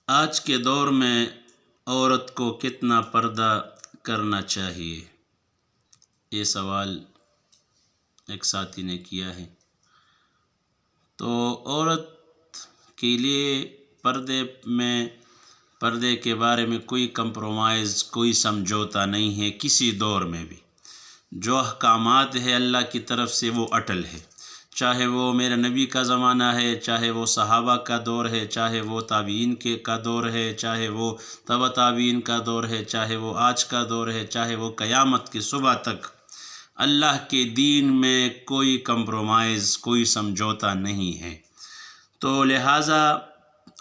آج کے دور میں عورت کو کتنا پردہ کرنا چاہیے؟ یہ سوال ایک ساتھی نے کیا ہے۔ تو عورت کے لیے پردے کے بارے میں کوئی کمپرومائز، کوئی سمجھوتا نہیں ہے کسی دور میں بھی۔ جو احکامات ہے اللہ کی طرف سے وہ اٹل ہے، چاہے وہ میرے نبی کا زمانہ ہے، چاہے وہ صحابہ کا دور ہے، چاہے وہ تابعین کا دور ہے، چاہے وہ تبع تابعین کا دور ہے، چاہے وہ آج کا دور ہے، چاہے وہ قیامت کی صبح تک۔ اللہ کے دین میں کوئی کمپرومائز، کوئی سمجھوتا نہیں ہے۔ تو لہٰذا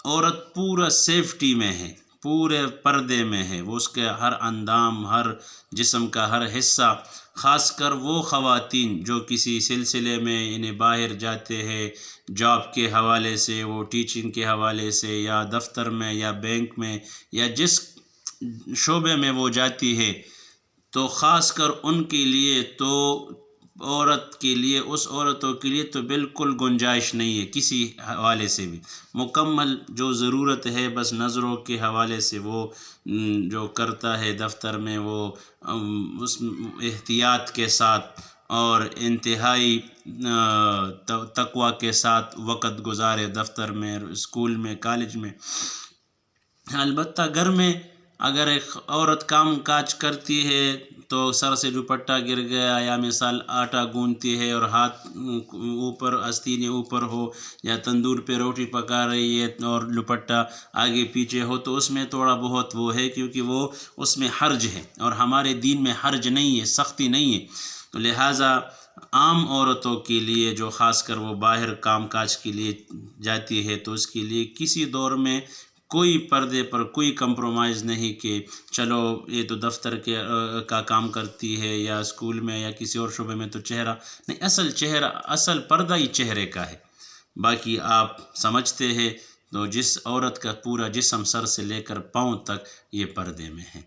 عورت پورا سیفٹی میں ہے، پورے پردے میں ہے، وہ اس کے ہر اندام، ہر جسم کا ہر حصہ، خاص کر وہ خواتین جو کسی سلسلے میں باہر جاتے ہیں، جاب کے حوالے سے، وہ ٹیچنگ کے حوالے سے، یا دفتر میں یا بینک میں یا جس شعبے میں وہ جاتی ہے، تو خاص کر ان کے لیے تو اس عورتوں کے لیے تو بالکل گنجائش نہیں ہے کسی حوالے سے بھی۔ مکمل جو ضرورت ہے بس نظروں کے حوالے سے وہ جو کرتا ہے دفتر میں، وہ اس احتیاط کے ساتھ اور انتہائی تقوی کے ساتھ وقت گزارے دفتر میں، اسکول میں، کالج میں۔ البتہ گھر میں اگر ایک عورت کام کاج کرتی ہے تو سر سے دوپٹہ گر گیا، یا مثال آٹا گوندتی ہے اور ہاتھ اوپر، آستینے اوپر ہو، یا تندور پہ روٹی پکا رہی ہے اور دوپٹہ آگے پیچھے ہو، تو اس میں تھوڑا بہت وہ ہے، کیونکہ وہ اس میں حرج ہے، اور ہمارے دین میں حرج نہیں ہے، سختی نہیں ہے۔ تو لہٰذا عام عورتوں کے لیے جو خاص کر وہ باہر کام کاج کے لیے جاتی ہے، تو اس کے لیے کسی دور میں کوئی پردے پر کوئی کمپرومائز نہیں کہ چلو یہ تو دفتر کا کام کرتی ہے یا اسکول میں یا کسی اور شعبے میں، تو چہرہ نہیں، اصل پردہ ہی چہرے کا ہے۔ باقی آپ سمجھتے ہیں تو جس عورت کا پورا جسم سر سے لے کر پاؤں تک یہ پردے میں ہے۔